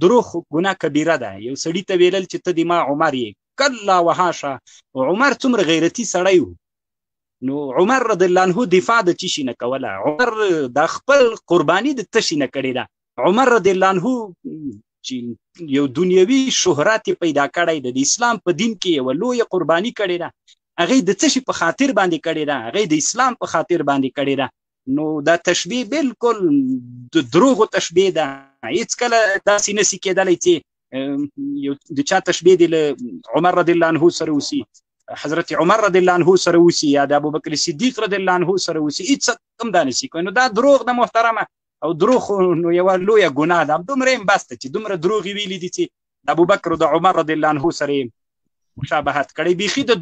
دروغ ګناه کبیره ده. یو سړي ته ویلل چې ته د ما عمر یې، کله وهاشه. عمر څومره غیرتي سړی و، نو عمر رضی الله عنه دفاع د چی شي نه کوله. عمر د خپل قرباني د تشي نه کړې ده. عمر رضی الله عنه چې یو دنیوي شهرت پیدا کړی د اسلام په دین کې یو لوی قرباني کړې ده. هغه د څه شي په خاطر باندې کړې ده؟ هغه د اسلام په خاطر باندې کړې ده. نو دا تشبیه بالکل د دروغو تشبیه ده. هیڅ کله داسې نشي کېدلی چې د چا تشبیه دی له عمر رضی الله عنه سره وسي، حضرت عمر رضی الله عنه سره وسي، یا د ابوبکر صدیق رضی الله عنه سره وسي. هیڅ هم دا نشي کوي. نو دا دروغ ده محترمه، او دروغ نو یوه لویه ګناه ده. دومره یې بس ده چې دومره دروغ یې ویلي دي چې د ابوبکر او د عمر رضی الله عنه سره یې مشابهت کړی. بیخي د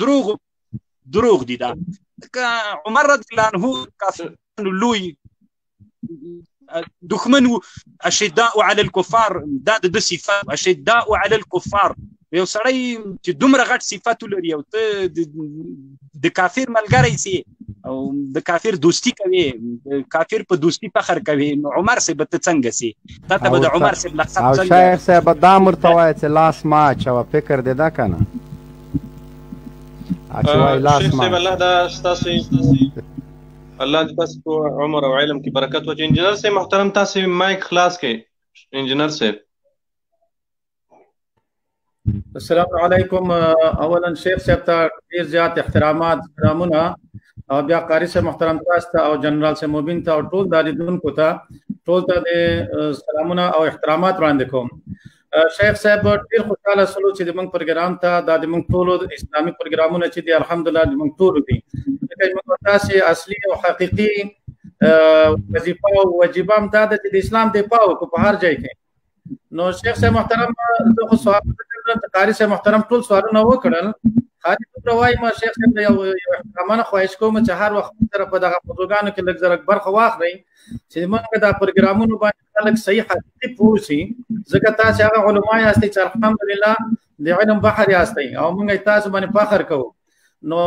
دروغ دي. دا عمر رضی الله عنه کافرانو لوی دښمن و. اشداء علی الکفار، دا د صفات اشداء علی الکفار. یو سړی چې دومره غټ صفات لري او ته د کافر ملګری سي او د کافر دوستی کوي، د کافر په دوستی فخر کوي، نو عمر صاحب ته څنګه سي؟ تا ته به د عمر صاحب لقب څنګه؟ او شیخ صاحب دا مرته وایي چې لاس ما اچوه، فکر دې ده که نه؟ شیخ صاحب الله دا ستاسو الله دې تاسو په عمر او علم کې برکت وکړي. انجینر صاحب محترم تاسو مایک خلاص کړئ. انجینر صاحب السلام علیکم. اولا شیخ صاحب ته ډیر زیات احترامونه، او بیا قاری صاحب محترم تاسو ته او جنرال صاحب مبین ته او ټول د لیدونکو ته ټول ته د سلامونه او احترامات وړاندې کوم. شیخ صاحب ډیر خوشاله سلو چې د موږ پروګرام ته دا د موږ ټولو اسلامي پروګرامونه چې دي الحمدلله د موږ ټولو دي، ځکه موږ تاسو اصلي او حقيقي وظیفه او واجب هم دا ده چې د اسلام دفاع وکړو په هر ځای کې. نو شیخ صاحب محترم زه خو سوال قاری صاحب محترم ټول سوالونه وکړل، خالي دومره وایم شیخ صاحب یو احترامانه خواهش کوم چې هر وخت سره په دغه موضوعګانو کې لږ زره برخه واخلئ چې موږ دا پروګرامونو باندې خلک صحیح حقیقي پوه شي، ځکه تاسو هغه علما یاستئ چې الحمدلله د علم بحر یاستئ او موږ تاسو باندې فخر کوو. نو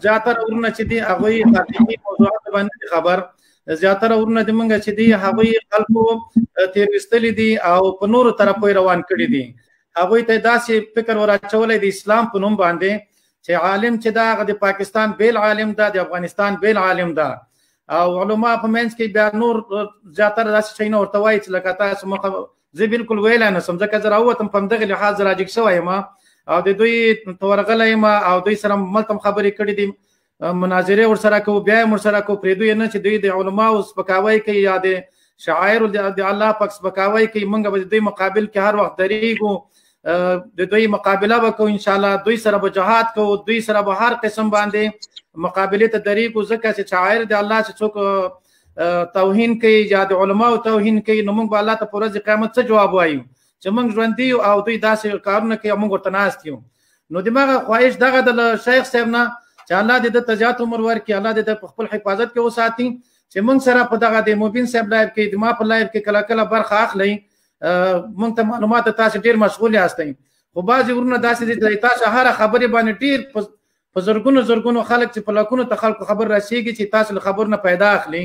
زیاتره ورونه چې دي هغوی حقیقي موضوعات باندې خبر، زیاتره ورونه د موږ چې دي هغوی خلکو تېرویستلي دي او په نورو طرفو روان کړي دي. هغوی ته داسې فکر وراچولی د اسلام په نوم باندې چې عالم چې دا هغه د پاکستان بیل عالم ده، د افغانستان بیل عالم ده، او علما په منځ کې بیا نور زیاتره داسې شیونه ورته وایي چې لکه تاسو مخه زه بالکل ویلی نه شم، ځکه زه راووتم په همدغې لحاظ راجګ شوی یم او د دوی ورغلی یم او دوی سره ملته خبرې کړي دي، مناظرې ورسره کوو، بیا یې ورسره کوو. پرېږدو یې نه چې دوی د علماو سپکاوی کوي یا د شاعرو د الله پاک سپکاوی کوي. موږ به د دوی مقابل کې هر وخت درېږو، د دوی مقابله وکړو انشاءالله، دوی سره به جهاد کوو، دوی سره به هر قسم باندې مقابلې ته درېږو، ځکه چې شاعر د الله چې څوک توهین کوي یا د علماو توهین کوي نو موږ به الله ته په ورځ قیامت څه جواب وایو چې موږ ژوندي یو او دوی داسې کارونه کوي او موږ ورته ناست یو. نو دماغه خواهش دغه د شیخ صاحب نه چې الله دې د زیات عمر ورکړي، الله دې په خپل حفاظت کې وساتي، چې موږ سره په دغه د مبین صاحب لایف کې د ما په لایف کې کله کله برخه اخلئ. موږ ته معلومات تاسو ډیر مشغول یاستئ، خو بعضې ورونه داسې دي چې تاسو هره خبرې باندې ډیر په زرګونو خلک چې په لکونو ته خلکو خبر رسېږي چې تاسو له خبر نه پیدا اخلي،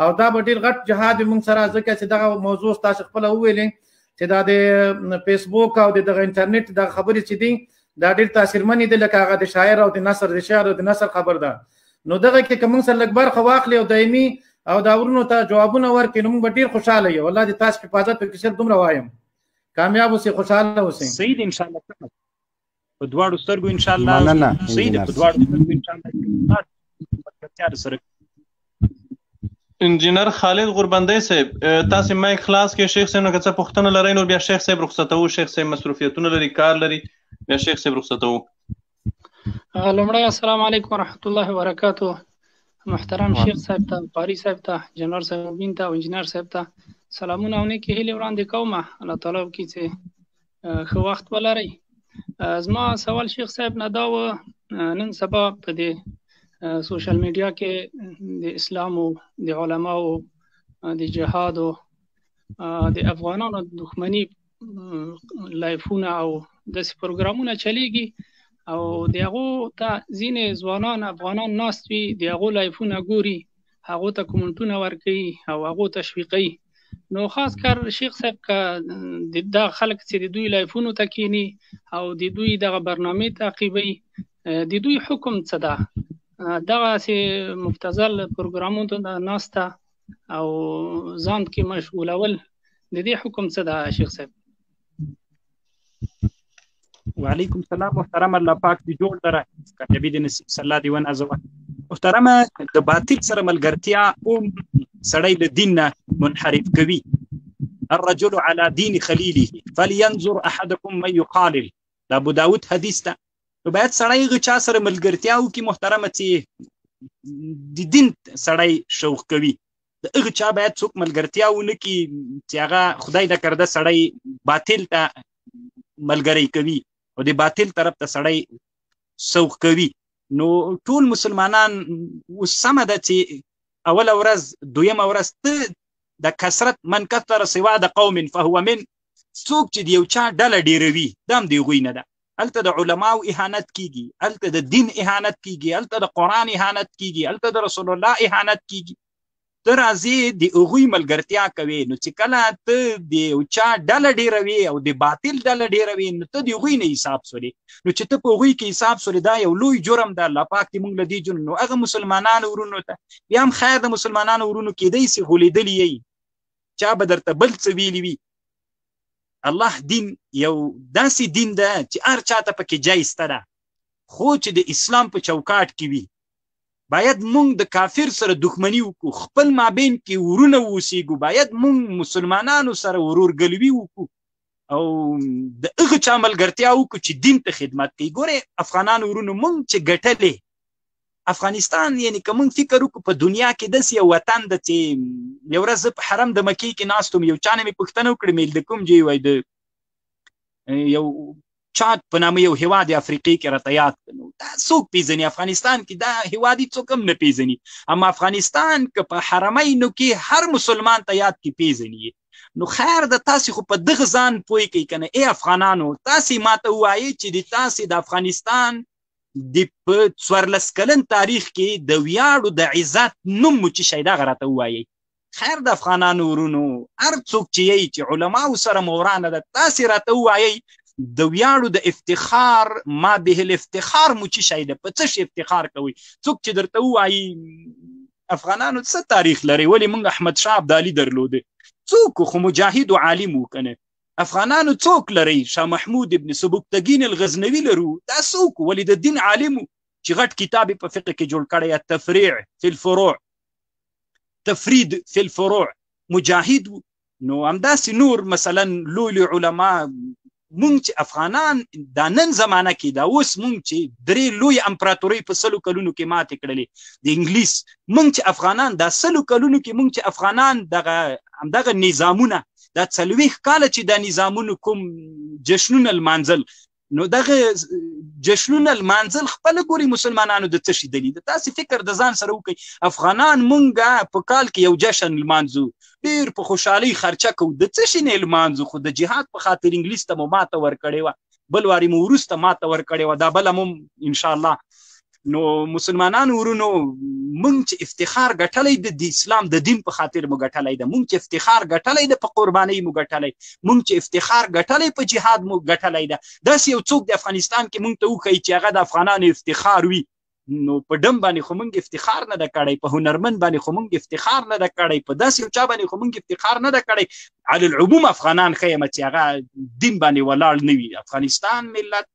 او دا به ډیر غټ جهاد موږ سره، ځکه چې دغه موضوع تاسو خپله وویلې چې دا د فیسبوک او دغه انټرنیټ دغه خبرې چې دي دا ډیر تاثیرمنې دي، لکه هغه د شاعر او د نثر د شعر او د نثر خبر ده. نو دغه کې که موږ سره لږ برخه واخلي او دایمي او دا ورونو ته جوابونه ورکړي نو موږ به ډیر خوشحاله یو. الله دې تاسو حفاظت وکړي. صرف دومره وایم، کامیاب اوسئ، خوشحاله اوسئ. صحیح دی انشاءالله، په دواړو سترګو انشاءالله صحیح دی، په دواړو سترګو انشاءالله. انجینر خالد غوربندی صاحب تاسو مایک خلاص کې شیخ صاحب نه که څه پوښتنه لرئ نو بیا شیخ صاحب رخصتوو. شیخ صاحب مصروفیتونه لري، کار لري، بیا شیخ صاحب رخصتوو. لومړی السلام علیکم ورحمت الله وبرکاتو. محترم شیخ صاحب ته، قاری صاحب ته، جنرال صاحب مبین ته او انجینر صاحب ته سلامونه او نیکې هیلې وړاندې کوم. الله تعالی وکړي چې ښه وخت ولرئ. زما سوال شیخ صاحب نه دا و، نن سبا په دې سوشل میډیا کې د اسلام او د علماو د جهاد او د افغانانو دښمني لایفونه او داسې پروګرامونه چلیږي او د هغو ته ځینې ځوانان افغانان ناست وي، د هغو لایفونه ګوري، هغو ته کومنټونه ورکوي او هغو تشویقوي. نو خاص کار شیخ صاحب کا دا خلک چې د دوی لایفونو ته کینی او د دوی دغه برنامه تعقیبوي د دوی حکم څه ده دغه سي مبتذل پروګرامونو ته ناسته او ځان کې مشغولول د دې حکم څه ده شیخ صاحب؟ وعلیکم السلام محترم، الله پاک دې جوړ دره نبی دې نصیب صلی الله علیه ونازوه. محترمه د باطل سره ملګرتیا سړی له دین نه منحرف کوي. الرجل على دين خليله فلينظر احدكم من يقالل، دا ابو داود حدیث ده. نو باید سړی هغه چا سره ملګرتیا وکړي محترمه چې د دین سړی شوق کوي. د هغه چا باید څوک ملګرتیا ونه کړي چې هغه خدای د کرده سړی باطل ته ملګری کوي او د باطل طرف ته سړی سوق کوي. نو ټول مسلمانان اوس سمه ده چې اوله ورځ دویمه ورځ ته د کثرت من کثر سوا د قوم فهو من، څوک چې د یو چا ډله ډیروي دا هم د هغوی نه ده. هلته د علماو اهانت کیږي، هلته د دین اهانت کیږي، هلته د قرآن اهانت کیږي، هلته د رسول الله اهانت کیږي. ته راځې د هغوی ملګرتیا کوې، نو چې کله ته د یو چا ډله ډیروي او د باطل ډله ډیروي نو ته د هغوی نه حساب سولې. نو چې ته په هغوی کې حساب سولې دا یو لوی جرم ده. الله پاک دې موږ له دې جرم. نو هغه مسلمانانو ورونو ته بیا هم خیر د مسلمانانو ورونو کېدی سي غولېدلي یی، چا به درته بل څه ویلي وي. الله دین یو داسې دین ده چې هر چاته پکې جای سته ده، خو چې د اسلام په چوکاټ کې وي. باید مونږ د کافر سره دښمني وکړو، خپل مابین کې ورونه ووسیږو. باید مونږ مسلمانانو سره ورورګلوي وکړو او د هغه چا ملګرتیا وکړو چې دین ته خدمت کوي. ګورې افغانانو ورونو، مونږ چې ګټلې افغانستان، یعنی که مونږ فکر وکړو په دنیا کې داسې یو وطن ده چې یو ورځ زه په حرم د مکې کې ناست وم، یو چا نه مې پوښتنه وکړه میل د کوم ځای وای، د یو چاد په نامه یو هیواد افریقې کې راته یاد کړو. دا څوک پیژني؟ افغانستان کې دا هیواد څوک هم نه پیژني. اما افغانستان که په حرمینو کې هر مسلمان ته یاد کې پیژني. نو خیر د تاسې خو په دغه ځان پوه کړئ که نه. ای افغانانو، تاسې ماته ووایئ چې د تاسې د افغانستان د په 14 کلن تاریخ کې د ویاړو د عزت نوم مو چې شی دغه راته ووایئ. خیر د افغانانو ورونو، هر څوک چې یی چې علماو سره مورانه ده، تاسې راته ووایئ د ویاړو د افتخار ما به الافتخار مو چې شی ده، په څه شي افتخار کوئ؟ څوک چې درته ووایي افغانانو څه تاریخ لري، ولې موږ احمد شاه ابدالي درلوده، څوک خو مجاهد و عالم و کنه. افغانانو څوک لري؟ شاه محمود ابن سبکتګین الغزنوي لرو، دا څوک؟ ولې د دین عالم چې غټ کتاب په فقه کې جوړ کړی التفریع فی الفروع، تفرید فی الفروع، مجاهد. نو همداسې نور مثلا لوی علما مونږ چې افغانان دا نن زمانه کې دا اوس مونږ چې درې لوی امپراتورۍ په 100 کلونو کې ماتې کړلې د انګلیس، مونږ چې افغانان دا 100 کلونو کې مونږ چې افغانان دغه نظامونه دا 40 کاله چې دا نظامونو کوم جشنونه المانځل، نو دغه جشنونه المانځل خپل ګوري مسلمانانو د څه شي دلیل. تاسې فکر د ځان سره وکړئ، افغانان مونږه په کال کې یو جشن المانځو، ډیر په خوشحالۍ خرچه کوو، د څه شي نه المانځو؟ خو د جهاد په خاطر انګلیس ته مو ماته ورکړې وه، بل واري مو وروسته ماته ورکړې وه، دا بله مو انشاءالله. نو مسلمانانو ورونو، مونږ چې افتخار ګټلی د اسلام د دین په خاطر مو ګټلی ده، مونږ چې افتخار ګټلی ده په قربانۍ مو ګټلی، مونږ چې افتخار ګټلی په جهاد مو ګټلی ده. داسې یو څوک د افغانستان کې مونږ ته وښایي چې هغه د افغانانو افتخار وي. نو په ډم باندې خو مونږ افتخار نه ده کړی، په هنرمند باندې خو مونږ افتخار نه ده کړی، په داسې یو چا باندې خو مونږ افتخار نه ده کړی. علی العموم افغانان ښیم چې هغه دین باندې ولاړ نه وي. افغانستان ملت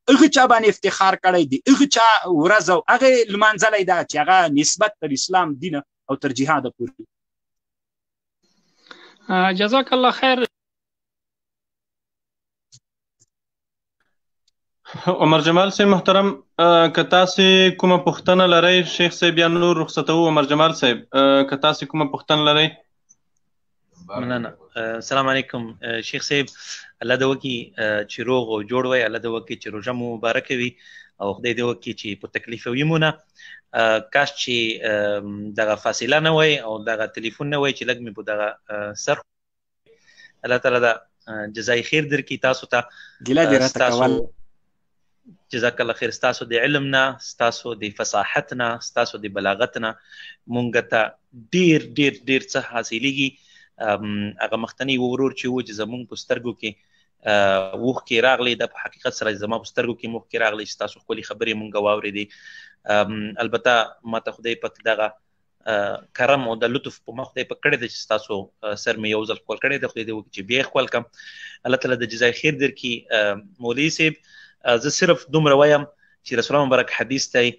هغه چا باندې افتخار کړی دی، هغه چا ورځ او هغه لمانځلی ده چې هغه نسبت تر اسلام دین او تر جهاد پورې. جزاک الله خیر. عمر جمال صاحب محترم، که تاسې کومه پوښتنه لرئ شیخ صاحب یا نور رخصتو. عمر جمال صاحب که تاسې کومه پوښتنه لرئ. مننه. السلام علیکم شیخ صاحب، الله دې وکړي چې روغ او جوړ وئ، الله دې وکړي چې روژه مو مبارکه وي او خدای دې وکړي چې په تکلیف وي مو نه. کاش چې دغه فاصله نه وای او دغه تلیفون نه وای چې لږ مې په دغه سر. الله تعالی دا جزای خیر درکړي تاسو ته. ګیله دې راته کول. جزاک الله خیر. ستاسو د علم نه، ستاسو د فصاحت نه، ستاسو د بلاغت نه مونږ ته ډیر ډیر ډیر څه حاصلېږي. هغه مخکنی ورور چې و چې زمونږ په سترګو کې اوښکې راغلی دا په حقیقت سره زما په سترګو کې اوښکې راغلی چې تاسو ښکلې خبرې مونږ واورېدې. البته ماته خدای پاک دغه کرم او د لطف په مخ خدای پاک کړی دی چې ستاسو سر مې یو ځل ښکل کړی دی. خدای دې وکړي چې بیا یې ښکل کړم. الله تعالی د جزای خیر درکړي. مولوي صاحب زه صرف دومره وایم چې رسول الله مبارک حدیث دی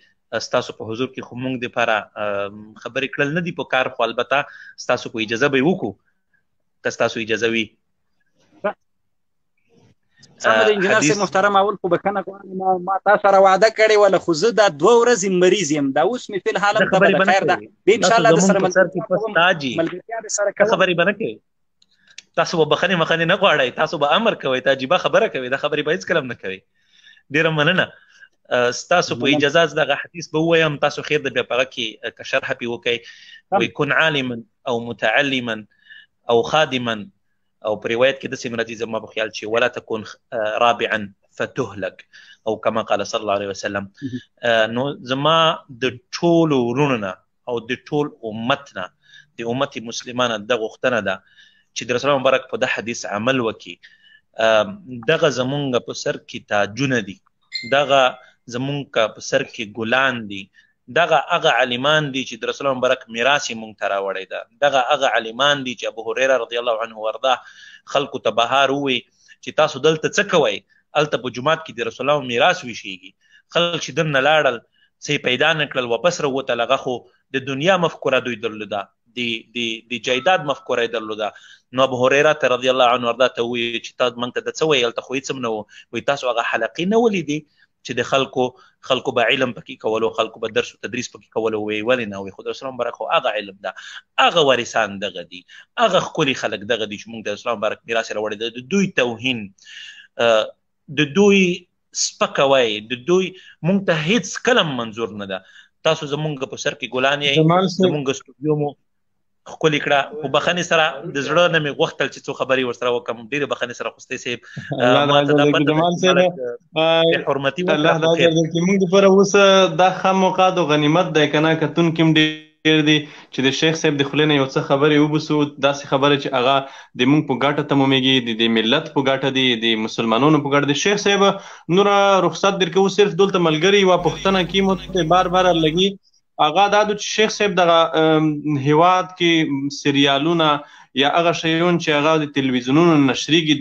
ستاسو په حضور کې خو مونږ دپاره خبرې کړل نه دي په کار، خو البته ستاسو په اجازه به یې وکړو که ستاسو اجازه وي. سمه ده انجینر صاحب محترم، اول خو بخښنه غواړم ما تا سره وعده کړې وله خو زه دا 2 ورځې مریض یم. دا اوس مې فی الحال ته به خیر ده به ان شاء الله د سره ملګرتیا د سره خبرې به نه کوي. تاسو به بخښنې مخنې نه غواړئ، تاسو به امر کوئ، ته عجیبه خبره کوئ، دا خبرې به هېڅکله نه کوئ. ډېره مننه. ستاسو په اجازه دغه حدیث به ووایم، تاسو خیر د بیا په هغه کې که شرح پې وکئ. وایي کن عالما او متعلما او خادما، او په روایت کې داسې راځي زما په خیال چې ولا تكن رابعا فتهلك او كما قال صلی الله علیه وسلم. نو زما د ټولو وروڼو نه او د ټول امت نه د امت مسلمانه د غوښتنه ده چې د رسول الله مبارک په د حدیث عمل وکړي. دغه زمونږ په سر کې تاجونه دي، دغه زمونږ په سر کې ګلان دي، دغه هغه عالمان دي چې د رسول الله مبارک میراث یې مونږ ته راوړی ده، دغه هغه عالمان دي چې ابو هریره رضی الله عنه وارضاه خلکو ته بهار ووی چې تاسو دلته څه کوئ، هلته په جومات کې د رسول الله میراث ویشیږي. خلک چې دننه لاړل څه یې پیدا نه کړل واپس راووتل، هغه خو د دنیا مفکوره دوی درلوده، د جایداد مفکوره یې درلوده. نو ابو هریره ته رضی الله عنه وارضاه ته وویل چې تا موږ ته د څه وایي، هلته خو هېڅ هم نه وو. وایي تاسو هغه حلقې نه ولیدې چې د خلکو به علم پکې کولو، خلکو به درس او تدریس پکې کولو. وی ولې نه؟ وی خو د رسول الله مبارک خو هغه علم ده، هغه وارثان دغه دي، هغه ښکلي خلک دغه دي چې موږ د رسول الله مبارک میراث یې راوړی ده. د دوی توهین، د دوی سپکوی، د دوی موږ ته هېڅ کله منظور نه ده. تاسو زمونږ په سر کې ګلان یې، زمونږ سټوډیو مو ښکلې کړه. په بخښنې سره د زړه نه مې غوښتل چې څو خبرې ورسره وکړم. ډېرې بخښنې سره خوستی صاحب حرمتي الله دا اجر درکړي. موږ دپاره اوس دا ښه موقع د غنیمت دی که نه، کتونکي هم ډېر دي چې د شیخ صاحب د خولې نه یو څه خبرې وبوسو، داسې خبرې چې هغه د موږ په ګټه تمامېږي، د ملت په ګټه دي، د مسلمانانو په ګټه دي. شیخ صاحب نوره رخصت درکوو، صرف دلته ملګري یوه پوښتنه کې مو بار بار لګي، هغه دا چې شیخ صاحب دغه هیواد کې سریالونه یا هغه شیون چې هغه د تلویزیونونو نشریږي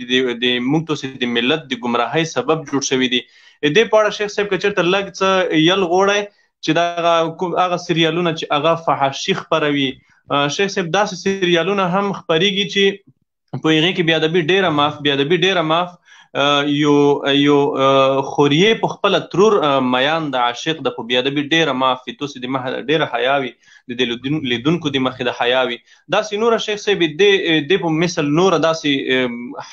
د موږ ته د ملت د ګمراهۍ سبب جوړ شوي دي. دې په اړه شیخ صاحب که چېرته لږ څه یل غوړی چې دغه هغه سریالونه چې هغه فحاشي خپروي، شیخ صاحب داسې سریالونه هم خپریږي چې په هغې کې بېادبي ډېره معاف یو خوریې په خپله ترور میان د عاشق د په بېادبي ډېره معاف وي، توسې د مخه ډېره حیا وي، د لیدونکو د مخې د حیا وي. داسې نوره شیخ صاحب د په مثل نوره داسې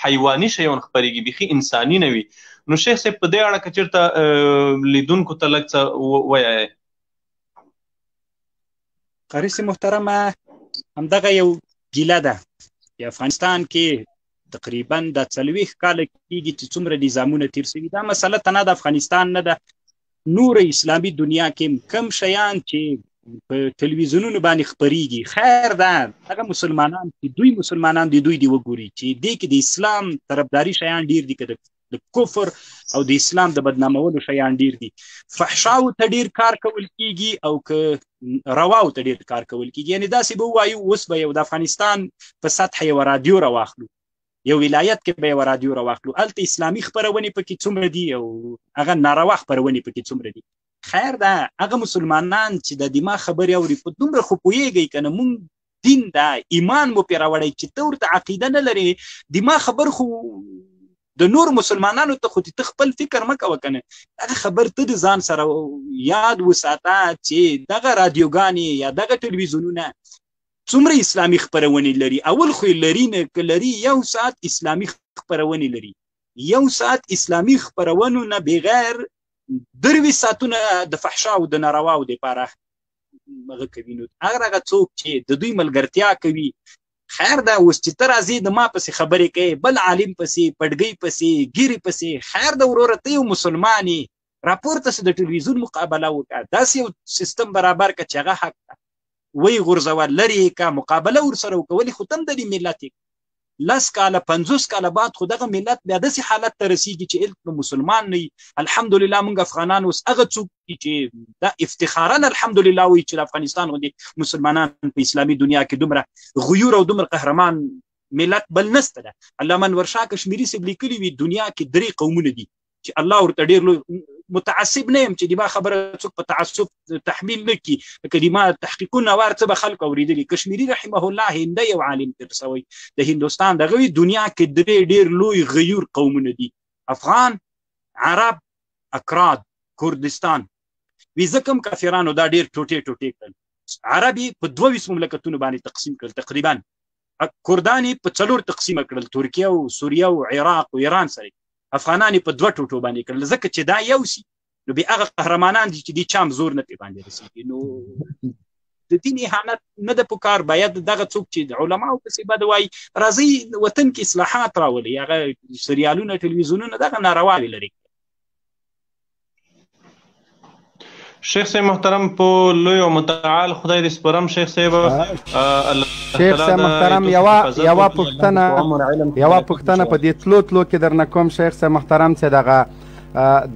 حیواني شیان خپرېږي، بیخي انساني نه وي. نو شیخ صاحب په دې اړه که چېرته لیدونکو ته لږ څه ووایئ. قاري صاحب محترمه، همدغه یو ګیله ده په افغانستان کې تقریبا د 40 کاله کېږي چې څومره نظامونه تیر شوي. دا مسله تنها د افغانستان نه ده، نور اسلامي دنیا کې کم شیان چې په تلویزیونونو باندې خپریږي، خیر ده هغه مسلمانان چې دوی مسلمانان دي دوی دی وګوري چې دې کې د اسلام طرفداري شیان ډیر دي، که د کفر او د اسلام د بدنامولو شیان ډیر دي. فحشاو ته ډیر کار کول کیږي او که رواو ته ډیر کار کول کیږي. یعنی داسې به ووایو اوس به یو د افغانستان په سطح یو رادیو راواخلو، یو ولایت کې به یو رادیو راواخلو، هلته اسلامي خپرونې پکې څومره دي او هغه ناروا خپرونې پکې څومره دي. خیر ده هغه مسلمانان چې د دماغ خبرې اوري په دومره خو پوهېږئ که نه، مونږ دین ده ایمان مو پرې راوړی چې ته ورته عقیده نه لرې، دماغ خبر خو د نور مسلمانانو ته خو ته خپل فکر مه کوه که نه، هغه خبر ته د ځان سره یاد وساته چې دغه رادیوګانې یا دغه تلویزیونونه څومره اسلامي خپرونې لري. اول خو یې لري نه، که لري 1 ساعت اسلامي خپرونې لري، 1 ساعت اسلامي خپرونو نه بغیر 23 ساعتونه د فحشا او د نارواو دپاره هغه کوي. نو هغه څوک چې د دوی ملګرتیا کوي، خیر ده اوس چې ته راځې د ما پسې خبرې کوې، بل عالم پسې، پډګۍ پسې، ګیرې پسې، خیر ده وروره ته یو مسلمان یې، راپورته سه د ټلویزیون مقابله وکړه، داسې یو سیستم برابر کړه چې هغه حق ده. وی غورځوه لرې یې که مقابله ورسره وکړه ولې خو ته هم د دې ملت یې 10 کاله 50 کاله بعد خو دغه ملت بیا داسې حالت ته رسیږي چې علم مسلمان نه وي الحمدلله موږ افغانان اوس هغه څوک دي چې دا افتخارا الحمدلله وایي چې د افغانستان غوندې مسلمانان په اسلامي دنیا کې دومره غیور او دومره قهرمان ملت بل نسته ده علامه انور شاه کشمیري صاحب لیکلي وي دنیا کې 3 قومونه دي چې الله ورته ډېر لوی متعصب نه یم چې د ما خبره څوک په تعصب تحمیل نه کړي لکه د ما تحقیقونه وار څه به خلکو اورېدلي کشمیري رحمه الله هنده یو عالم تېر شوی د هندوستان دغه وي دنیا کې 3 ډېر لوی غیور قومونه دي افغان عرب اکراد کردستان وي ځکه هم کافرانو دا ډېر ټوټې کړل عرب یې په 22 مملکتونو باندې تقسیم کړل تقریبا کردان یې په 4 تقسیمه کړل ترکیه او سوریه او عراق او ایران سره افغانان په 2 ټوټو باندې کړل ځکه چې دا یو سي نو بیا هغه قهرمانان دي چې د چام زور نه پې باندې رسېږي نو د دین اهانت نه د پکار باید دغه څوک چې علماو پسې بد وایي راځئ وطن کې اصلاحات راولي هغه سریالونه ټلویزیونونه دغه نارواوې لري شیخ صاحب محترم په لوی او متعال خدای دې سپرم شیخ صاحب شیخ صاحب محترم یوه پوښتنه په دې تلو کې درنه کوم شیخ صاحب محترم چې دغه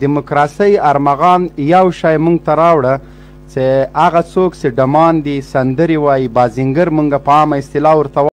دیموکراسۍ ارمغان یو شی موږ ته راوړه چې هغه څوک چې ډمان دي سندرې وایي بازینګر موږ په عامه اصطلاح ورته